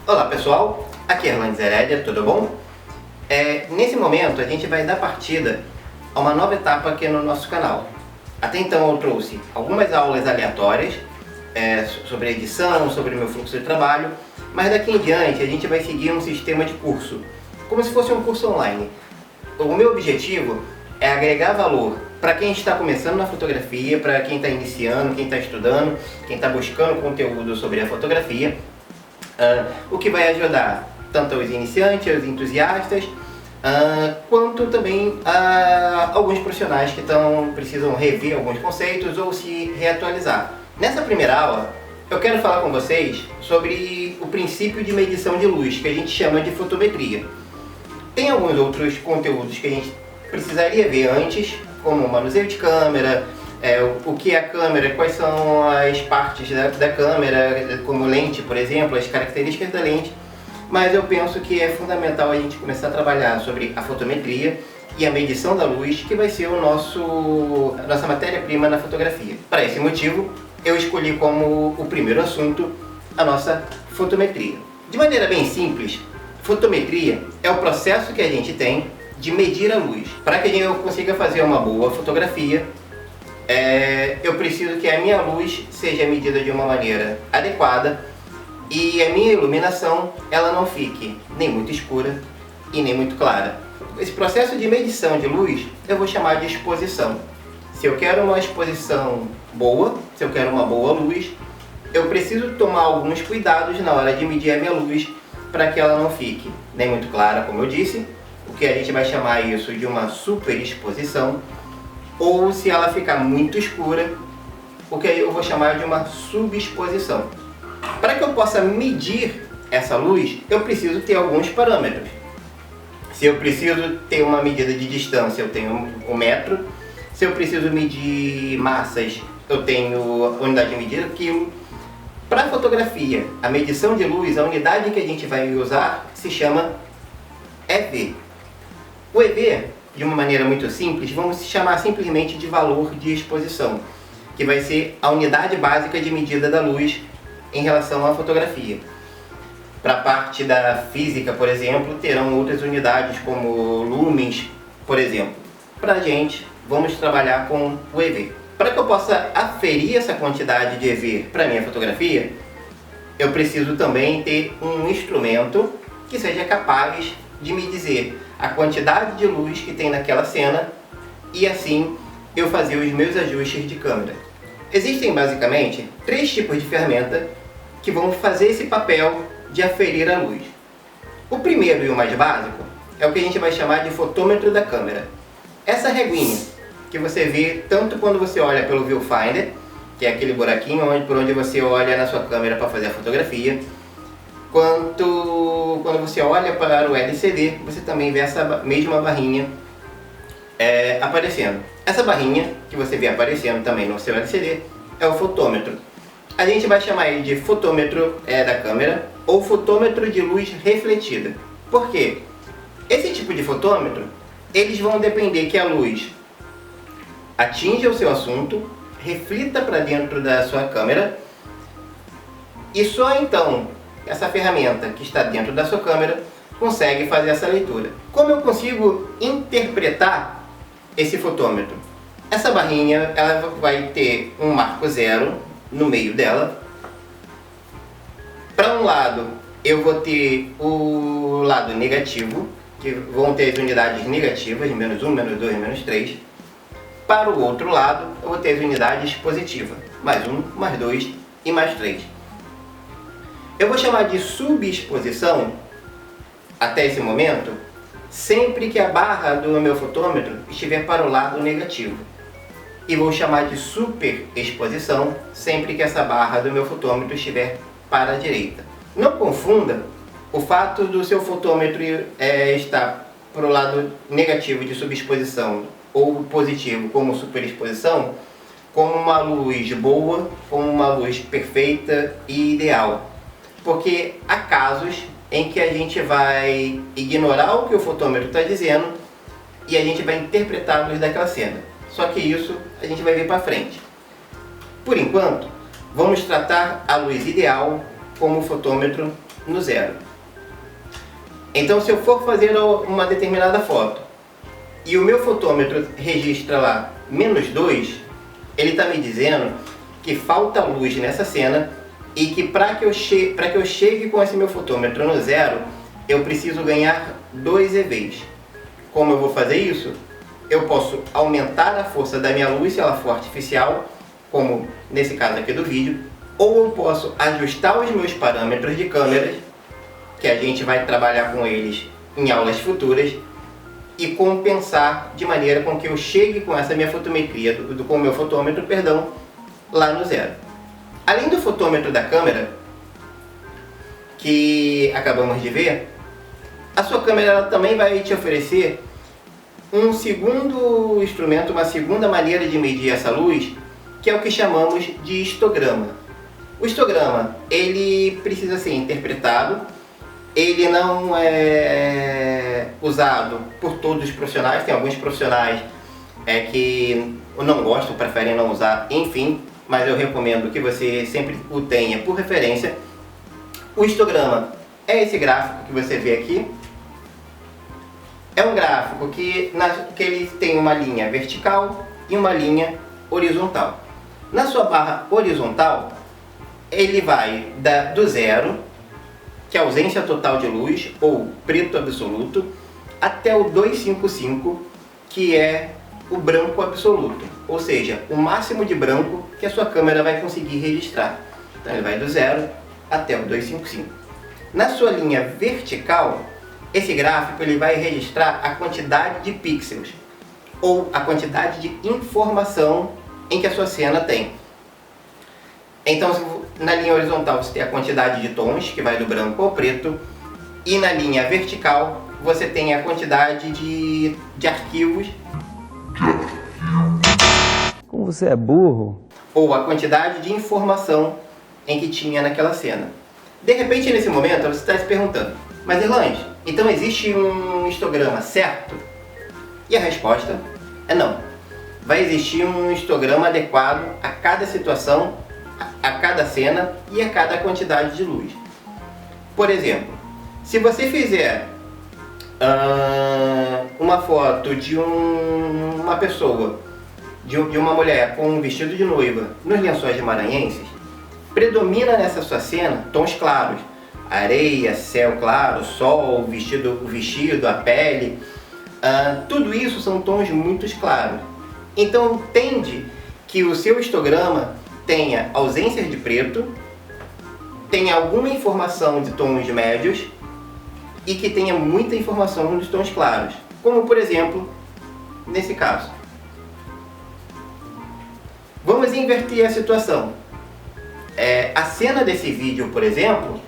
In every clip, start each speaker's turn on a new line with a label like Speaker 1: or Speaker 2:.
Speaker 1: Olá pessoal, aqui é Erlan Zerédia, tudo bom? Nesse momento a gente vai dar partida a uma nova etapa aqui no nosso canal. Até então eu trouxe algumas aulas aleatórias sobre edição, sobre o meu fluxo de trabalho, mas daqui em diante a gente vai seguir um sistema de curso, como se fosse um curso online. O meu objetivo é agregar valor para quem está começando na fotografia, para quem está iniciando, quem está estudando, quem está buscando conteúdo sobre a fotografia, o que vai ajudar tanto aos iniciantes, aos entusiastas, quanto também a alguns profissionais que precisam rever alguns conceitos ou se reatualizar. Nessa primeira aula, eu quero falar com vocês sobre o princípio de medição de luz, que a gente chama de fotometria. Tem alguns outros conteúdos que a gente precisaria ver antes, como o manuseio de câmera, o que é a câmera, quais são as partes da câmera, como lente, por exemplo, as características da lente. Mas eu penso que é fundamental a gente começar a trabalhar sobre a fotometria e a medição da luz, que vai ser a nossa matéria-prima na fotografia. Para esse motivo, eu escolhi como o primeiro assunto a nossa fotometria. De maneira bem simples, fotometria é o processo que a gente tem de medir a luz. Para que eu consiga fazer uma boa fotografia, eu preciso que a minha luz seja medida de uma maneira adequada e a minha iluminação ela não fique nem muito escura e nem muito clara. Esse processo de medição de luz eu vou chamar de exposição. Se eu quero uma exposição boa, se eu quero uma boa luz, eu preciso tomar alguns cuidados na hora de medir a minha luz para que ela não fique nem muito clara, como eu disse, o que a gente vai chamar isso de uma superexposição, ou se ela ficar muito escura, o que eu vou chamar de uma subexposição. Para que eu possa medir essa luz, eu preciso ter alguns parâmetros. Se eu preciso ter uma medida de distância, eu tenho um metro. Se eu preciso medir massas, eu tenho a unidade de medida, quilo. Para a fotografia, a medição de luz, a unidade que a gente vai usar se chama EV. O EV, de uma maneira muito simples, vamos chamar simplesmente de valor de exposição, que vai ser a unidade básica de medida da luz em relação à fotografia. Para a parte da física, por exemplo, terão outras unidades como lumens, por exemplo. Para a gente, vamos trabalhar com o EV. Para que eu possa aferir essa quantidade de EV para a minha fotografia, eu preciso também ter um instrumento que seja capaz de me dizer a quantidade de luz que tem naquela cena e assim eu fazer os meus ajustes de câmera. Existem basicamente 3 tipos de ferramenta que vão fazer esse papel de aferir a luz. O primeiro e o mais básico é o que a gente vai chamar de fotômetro da câmera. Essa reguinha que você vê tanto quando você olha pelo viewfinder, que é aquele buraquinho por onde você olha na sua câmera para fazer a fotografia, quanto quando você olha para o LCD, você também vê essa mesma barrinha aparecendo. Essa barrinha que você vê aparecendo também no seu LCD é o fotômetro. A gente vai chamar ele de fotômetro da câmera ou fotômetro de luz refletida. Por quê? Esse tipo de fotômetro, eles vão depender que a luz atinja o seu assunto, reflita para dentro da sua câmera e só então essa ferramenta que está dentro da sua câmera consegue fazer essa leitura. Como eu consigo interpretar esse fotômetro? Essa barrinha ela vai ter um marco zero no meio dela. Para um lado eu vou ter o lado negativo, que vão ter as unidades negativas, menos 1, menos 2, menos 3. Para o outro lado eu vou ter as unidades positivas, mais 1, mais 2 e mais 3. Eu vou chamar de subexposição, até esse momento, sempre que a barra do meu fotômetro estiver para o lado negativo. E vou chamar de superexposição, sempre que essa barra do meu fotômetro estiver para a direita. Não confunda o fato do seu fotômetro estar para o lado negativo de subexposição ou positivo como superexposição, como uma luz boa, como uma luz perfeita e ideal. Porque há casos em que a gente vai ignorar o que o fotômetro está dizendo e a gente vai interpretar a luz daquela cena. Só que isso a gente vai ver para frente. Por enquanto, vamos tratar a luz ideal como o fotômetro no zero. Então, se eu for fazer uma determinada foto e o meu fotômetro registra lá -2, ele está me dizendo que falta luz nessa cena e que para que eu chegue com esse meu fotômetro no zero, eu preciso ganhar 2 EVs. Como eu vou fazer isso? Eu posso aumentar a força da minha luz se ela for artificial, como nesse caso aqui do vídeo, ou eu posso ajustar os meus parâmetros de câmeras, que a gente vai trabalhar com eles em aulas futuras, e compensar de maneira com que eu chegue com essa minha fotometria, com o meu fotômetro, perdão, lá no zero. Além do fotômetro da câmera, que acabamos de ver, a sua câmera ela também vai te oferecer um segundo instrumento, uma segunda maneira de medir essa luz, que é o que chamamos de histograma. O histograma, ele precisa ser interpretado, ele não é usado por todos os profissionais, tem alguns profissionais que não gostam, preferem não usar, enfim, mas eu recomendo que você sempre o tenha por referência. O histograma é esse gráfico que você vê aqui. É um gráfico que ele tem uma linha vertical e uma linha horizontal. Na sua barra horizontal, ele vai do zero, que é a ausência total de luz, ou preto absoluto, até o 255, que é o branco absoluto, ou seja, o máximo de branco que a sua câmera vai conseguir registrar. Então ele vai do zero até o 255. Na sua linha vertical, esse gráfico ele vai registrar a quantidade de pixels, ou a quantidade de informação em que a sua cena tem. Então, na linha horizontal você tem a quantidade de tons, que vai do branco ao preto, e na linha vertical você tem a quantidade de arquivos.
Speaker 2: Como você é burro!
Speaker 1: Ou a quantidade de informação em que tinha naquela cena. De repente, nesse momento, você está se perguntando, mas Erlange, então existe um histograma certo? E a resposta é não. Vai existir um histograma adequado a cada situação, a cada cena e a cada quantidade de luz. Por exemplo, se você fizer uma foto de uma pessoa, de uma mulher com um vestido de noiva nos Lençóis Maranhenses, predomina nessa sua cena tons claros, areia, céu claro, sol, o vestido, a pele, tudo isso são tons muito claros. Então tende que o seu histograma tenha ausências de preto, tenha alguma informação de tons médios e que tenha muita informação nos tons claros, como por exemplo, nesse caso. Vamos inverter a situação. A cena desse vídeo, por exemplo,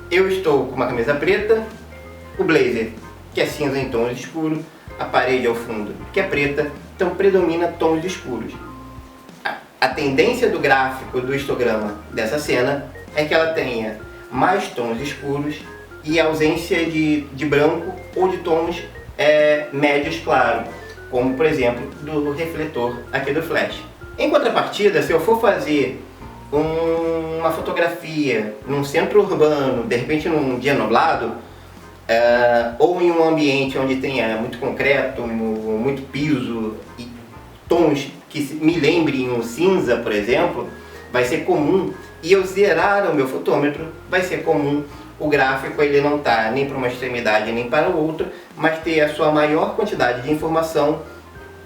Speaker 1: eu estou com uma camisa preta, o blazer, que é cinza em tons escuros, a parede ao fundo, que é preta, então predomina tons escuros. A tendência do gráfico do histograma dessa cena é que ela tenha mais tons escuros e ausência de branco ou de tons médios claros, como por exemplo do refletor aqui do flash. Em contrapartida, se eu for fazer uma fotografia num centro urbano, de repente num dia nublado, ou em um ambiente onde tenha muito concreto, muito piso e tons que me lembrem um cinza, por exemplo, vai ser comum, e eu zerar o meu fotômetro, vai ser comum o gráfico ele não estar nem para uma extremidade nem para outra, mas ter a sua maior quantidade de informação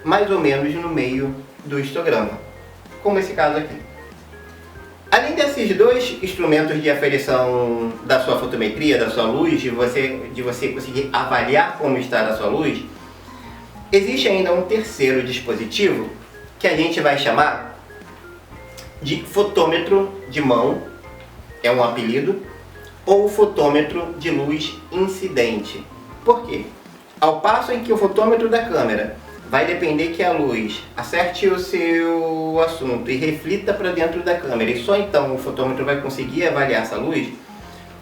Speaker 1: mais ou menos no meio do histograma, como esse caso aqui. Além desses dois instrumentos de aferição da sua fotometria, da sua luz, de você conseguir avaliar como está a sua luz, existe ainda um terceiro dispositivo que a gente vai chamar de fotômetro de mão, é um apelido, ou fotômetro de luz incidente. Por quê? Ao passo em que o fotômetro da câmera vai depender que a luz acerte o seu assunto e reflita para dentro da câmera, e só então o fotômetro vai conseguir avaliar essa luz,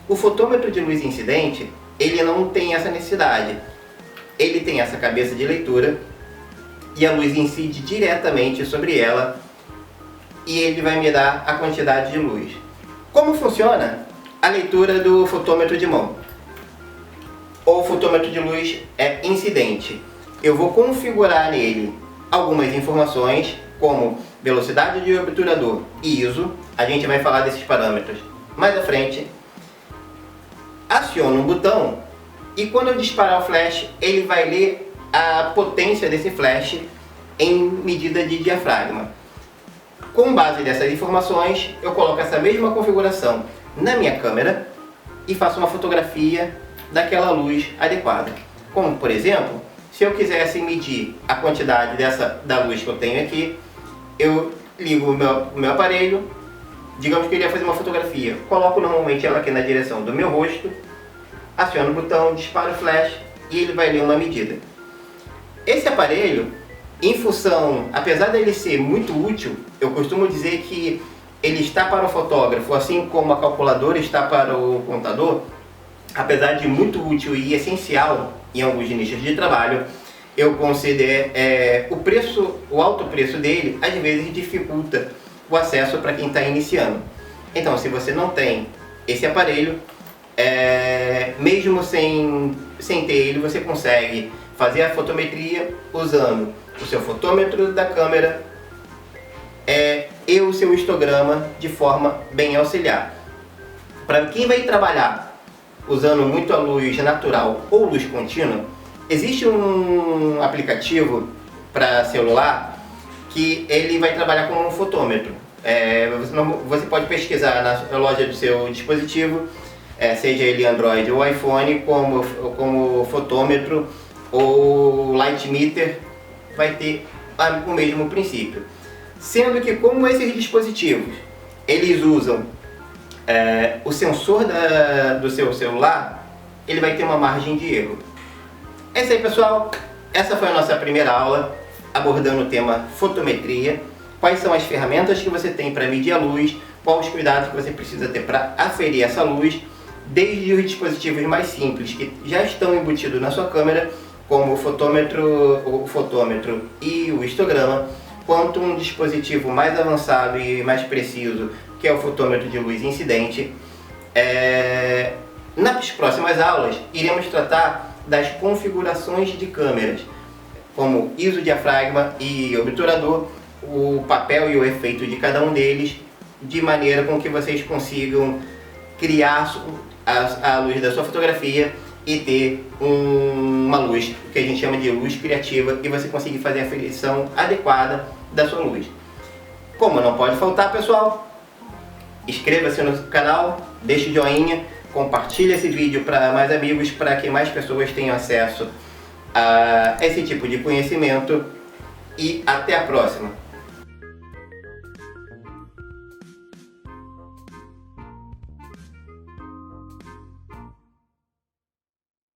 Speaker 1: o fotômetro de luz incidente, ele não tem essa necessidade. Ele tem essa cabeça de leitura e a luz incide diretamente sobre ela e ele vai me dar a quantidade de luz. Como funciona? a leitura do fotômetro de mão. O fotômetro de luz é incidente. Eu vou configurar nele algumas informações, como velocidade de obturador e ISO. A gente vai falar desses parâmetros mais à frente. Aciono um botão e quando eu disparar o flash, ele vai ler a potência desse flash em medida de diafragma. Com base nessas informações, eu coloco essa mesma configuração na minha câmera e faço uma fotografia daquela luz adequada. Como, por exemplo, se eu quisesse medir a quantidade da luz que eu tenho aqui, eu ligo o meu aparelho, digamos que eu iria fazer uma fotografia, coloco normalmente ela aqui na direção do meu rosto, aciono o botão, disparo o flash e ele vai ler uma medida. Esse aparelho, em função, apesar dele ser muito útil, eu costumo dizer que ele está para o fotógrafo, assim como a calculadora está para o contador, apesar de muito útil e essencial em alguns nichos de trabalho, eu considero o alto preço dele às vezes dificulta o acesso para quem está iniciando. Então, se você não tem esse aparelho, mesmo sem ter ele, você consegue fazer a fotometria usando o seu fotômetro da câmera e o seu histograma de forma bem auxiliar. Para quem vai trabalhar usando muito a luz natural ou luz contínua, existe um aplicativo para celular que ele vai trabalhar como um fotômetro. Você pode pesquisar na loja do seu dispositivo, seja ele Android ou iPhone, como fotômetro ou light meter, vai ter o mesmo princípio. Sendo que, como esses dispositivos eles usam o sensor do seu celular, ele vai ter uma margem de erro. É isso aí, pessoal. Essa foi a nossa primeira aula abordando o tema fotometria. Quais são as ferramentas que você tem para medir a luz, quais os cuidados que você precisa ter para aferir essa luz, desde os dispositivos mais simples que já estão embutidos na sua câmera, como o fotômetro e o histograma, quanto um dispositivo mais avançado e mais preciso, que é o fotômetro de luz incidente. Nas próximas aulas, iremos tratar das configurações de câmeras, como ISO, diafragma e obturador, o papel e o efeito de cada um deles, de maneira com que vocês consigam criar a luz da sua fotografia e ter uma luz que a gente chama de luz criativa, e você conseguir fazer a aferição adequada da sua luz. Como não pode faltar, pessoal, inscreva-se no canal, deixe o joinha, compartilhe esse vídeo para mais amigos, para que mais pessoas tenham acesso a esse tipo de conhecimento, e até a próxima.